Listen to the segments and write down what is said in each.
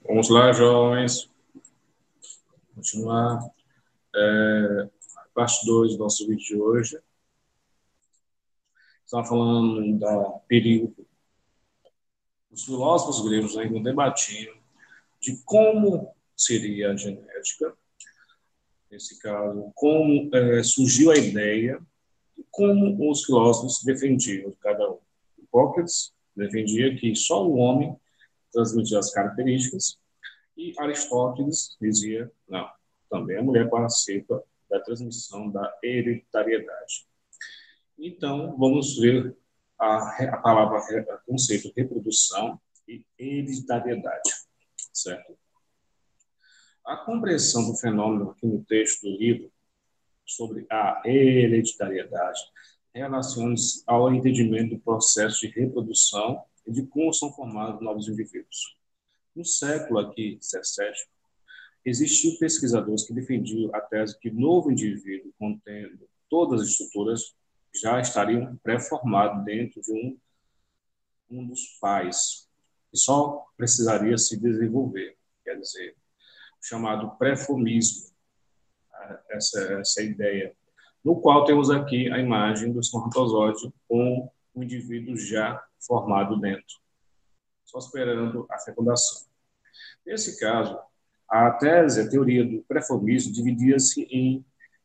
Vamos lá, jovens. Continuar. A parte 2 do nosso vídeo de hoje. Estava falando da perigo. Os filósofos gregos ainda debatiam de como seria a genética, nesse caso, como surgiu a ideia e como os filósofos defendiam cada um. Hipócrates defendia que só o homem transmitia as características e Aristóteles dizia, não, também a mulher participa da transmissão da hereditariedade. Então, vamos ver a palavra, o conceito de reprodução e hereditariedade, certo? A compreensão do fenômeno aqui no texto do livro sobre a hereditariedade relaciona-se ao entendimento do processo de reprodução e de como são formados novos indivíduos. No século aqui, 17, existiu pesquisadores que defendiam a tese que novo indivíduo, contendo todas as estruturas, já estariam pré-formados dentro de um dos pais, e só precisaria se desenvolver, quer dizer, o chamado pré-formismo, essa ideia, no qual temos aqui a imagem do espermatozoide com o indivíduo já formado dentro, só esperando a fecundação. Nesse caso, a teoria do pré-formismo, dividia-se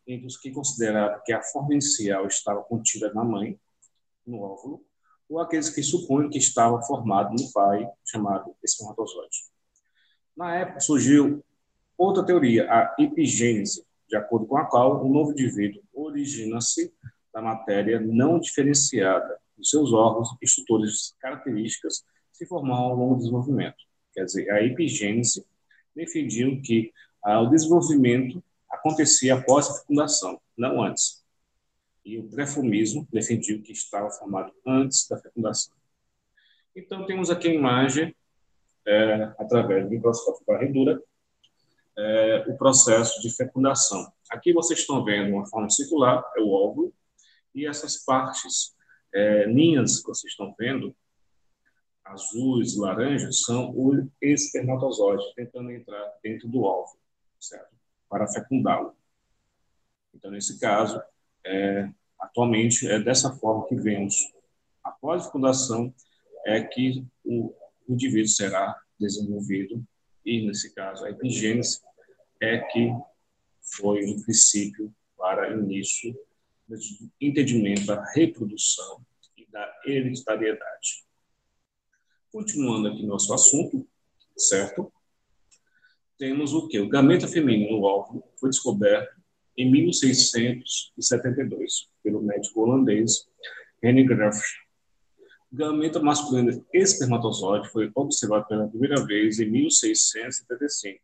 entre os que consideravam que a forma inicial estava contida na mãe, no óvulo, ou aqueles que supõem que estava formado no pai, chamado espermatozoide. Na época surgiu outra teoria, a epigênese, de acordo com a qual o novo indivíduo origina-se da matéria não diferenciada dos seus órgãos, estruturas características se formaram ao longo do desenvolvimento. Quer dizer, a epigênese defendiam que o desenvolvimento acontecia após a fecundação, não antes. E o pré-formismo defendia que estava formado antes da fecundação. Então, temos aqui a imagem, através do microscópio de varredura, o processo de fecundação. Aqui vocês estão vendo uma forma circular, é o óvulo, e essas partes, linhas que vocês estão vendo, azuis, laranjas, são o espermatozoide tentando entrar dentro do óvulo, certo? Para fecundá-lo. Então, nesse caso, atualmente, é dessa forma que vemos. Após a fecundação, é que o indivíduo será desenvolvido, e, nesse caso, a epigênese é que foi um princípio para início do entendimento da reprodução e da hereditariedade. Continuando aqui nosso assunto, certo? Temos o quê? O gameta feminino no óvulo foi descoberto em 1672 pelo médico holandês Henry Graf. O gameta masculino espermatozoide foi observado pela primeira vez em 1675.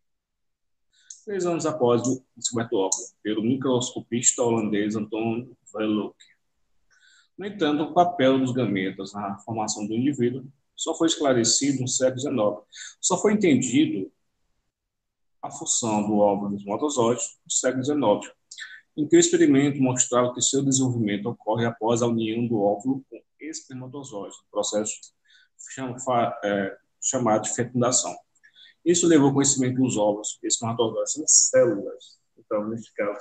3 anos após o descoberto do óvulo, pelo microscopista holandês Anton Verloc. No entanto, o papel dos gametas na formação do indivíduo só foi esclarecido no século XIX. Só foi entendido a função do óvulo dos espermatozoides no século XIX, em que o experimento mostrava que seu desenvolvimento ocorre após a união do óvulo com espermatozoide, processo chamado de fecundação. Isso levou ao conhecimento que os óvulos espermatozoides são células. Então, neste caso,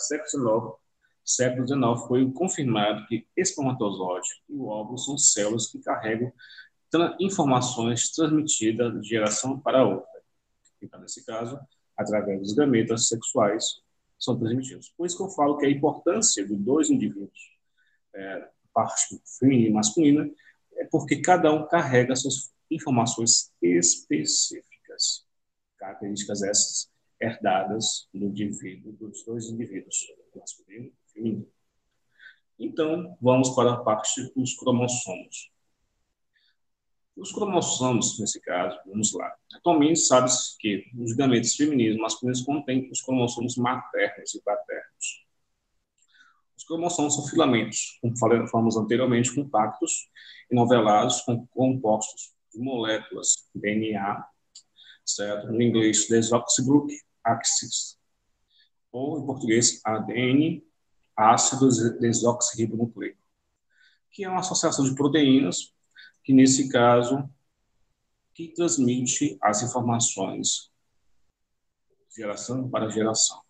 século XIX foi confirmado que espermatozoide e o óvulo são células que carregam informações transmitidas de geração para outra. Então, nesse caso, através dos gametas sexuais, são transmitidos. Por isso que eu falo que a importância de dois indivíduos, parte feminina e masculina, é porque cada um carrega suas informações específicas. Características essas herdadas do indivíduo, dos dois indivíduos, masculino e feminino. Então, vamos para a parte dos cromossomos. Os cromossomos, nesse caso, vamos lá. Atualmente, sabe-se que os gametas femininos e masculinos contêm os cromossomos maternos e paternos. Os cromossomos são filamentos, como falamos anteriormente, compactos e novelados, compostos de moléculas DNA, certo? No inglês, desoxyribonucleic acids, ou em português, ADN, ácido desoxirribonucleico, que é uma associação de proteínas que, nesse caso, que transmite as informações geração para geração.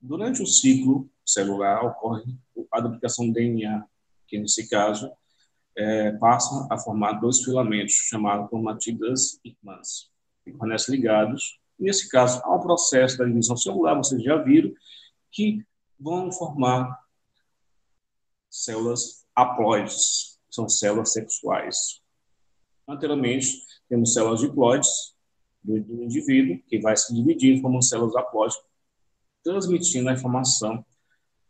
Durante o ciclo celular ocorre a duplicação do DNA, que nesse caso passa a formar dois filamentos, chamados cromatidas irmãs, que permanecem ligados. Nesse caso, há um processo da divisão celular, vocês já viram, que vão formar células haploides, que são células sexuais. Anteriormente, temos células diploides do indivíduo, que vai se dividir como células haploides, transmitindo a informação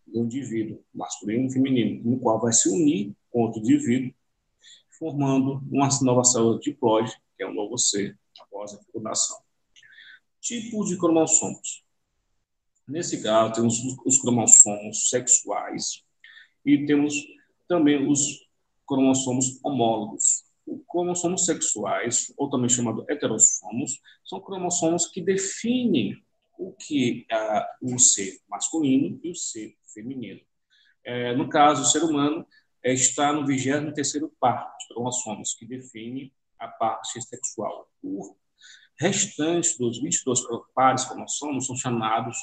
do indivíduo, masculino e feminino, no qual vai se unir com outro indivíduo, formando uma nova célula diploide, que é um novo ser, após a fecundação. Tipos de cromossomos. Nesse caso, temos os cromossomos sexuais e temos também os cromossomos homólogos. Os cromossomos sexuais, ou também chamados heterossomos, são cromossomos que definem o que é o ser masculino e o ser feminino. No caso, o ser humano está no 23º par de cromossomos, que define a parte sexual. O restante dos 22 pares de cromossomos são chamados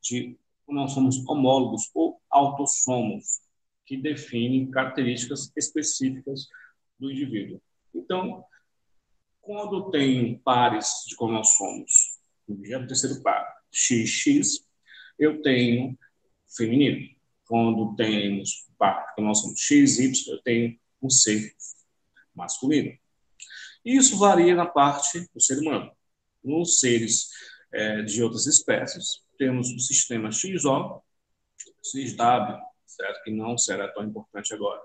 de cromossomos homólogos ou autossomos, que definem características específicas do indivíduo. Então, quando tem pares de cromossomos, no 23º par, XX, eu tenho feminino. Quando temos par de cromossomos XY, eu tenho um ser masculino. Isso varia na parte do ser humano. Nos seres de outras espécies, temos o sistema XO, XW, certo? Que não será tão importante agora,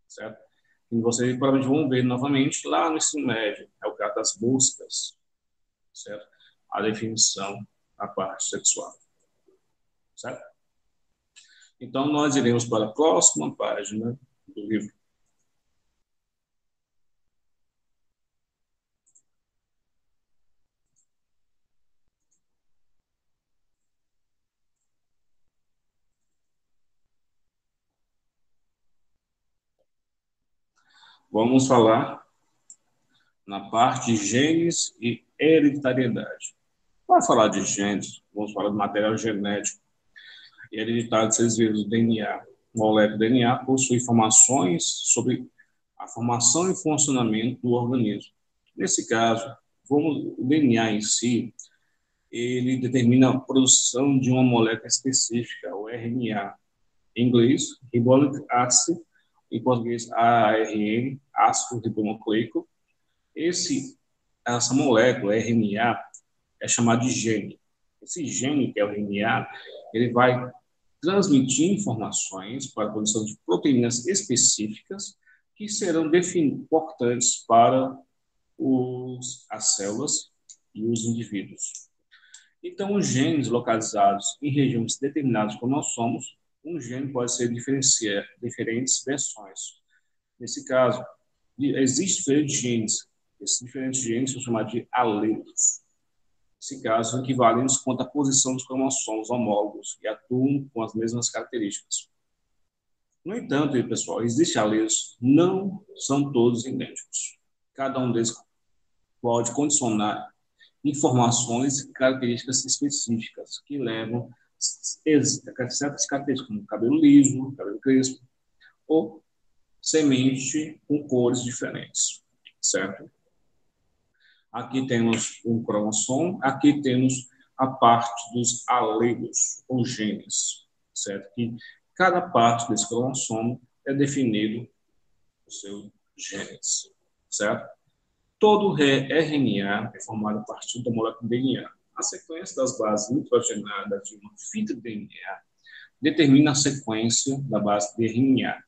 certo? E vocês provavelmente vão ver novamente lá no ensino médio, é o caso das buscas, certo? A definição da parte sexual, certo? Então, nós iremos para a próxima página do livro. Vamos falar na parte de genes e hereditariedade. Para falar de genes, vamos falar do material genético e hereditário. Vocês viram o DNA. O molécula do DNA possui informações sobre a formação e funcionamento do organismo. Nesse caso, o DNA em si, ele determina a produção de uma molécula específica, o RNA. Em inglês, Ribonucleic Acid, em português, ARN, ácido ribonucleico. Essa molécula, RNA, é chamada de gene. Esse gene, que é o RNA, ele vai transmitir informações para a produção de proteínas específicas que serão importantes para as células e os indivíduos. Então, os genes localizados em regiões determinadas como nós somos, um gene pode ser diferentes versões. Nesse caso, existem diferentes genes. Esses diferentes genes são chamados de alelos. Nesse caso, equivalentes quanto à posição dos cromossomos homólogos e atuam com as mesmas características. No entanto, pessoal, existem alelos, não são todos idênticos. Cada um deles pode condicionar informações e características específicas que levam a certas características, como cabelo liso, cabelo crespo, ou semente com cores diferentes, certo? Aqui temos um cromossomo, aqui temos a parte dos alelos, ou genes, certo? Que cada parte desse cromossomo é definido por seus genes, certo? Todo RNA é formado a partir da molécula DNA. A sequência das bases nitrogenadas de uma fita de DNA determina a sequência da base de RNA.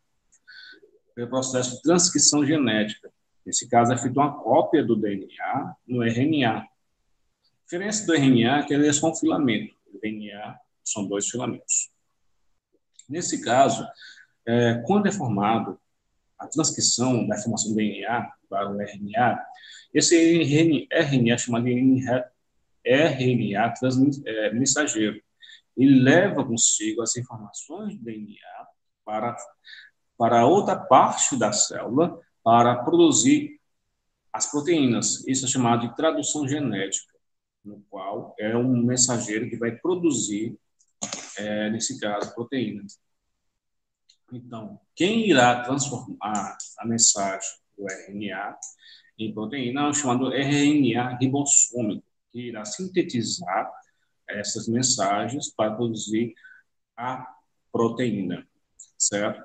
Pelo processo de transcrição genética. Nesse caso, é feita uma cópia do DNA no RNA. A diferença do RNA é que ele é só um filamento. O DNA são dois filamentos. Nesse caso, quando é formado a transcrição da informação do DNA para o RNA, esse RNA é chamado de RNA mensageiro. Ele leva consigo as informações do DNA para outra parte da célula para produzir as proteínas. Isso é chamado de tradução genética. no qual é um mensageiro que vai produzir, nesse caso, proteína. Então, quem irá transformar a mensagem do RNA em proteína é o chamado RNA ribossômico, que irá sintetizar essas mensagens para produzir a proteína, certo?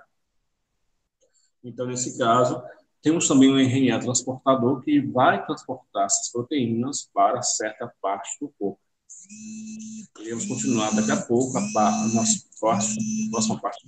Então, nesse caso, temos também um RNA transportador que vai transportar essas proteínas para certa parte do corpo. Iremos continuar daqui a pouco a nossa próxima parte.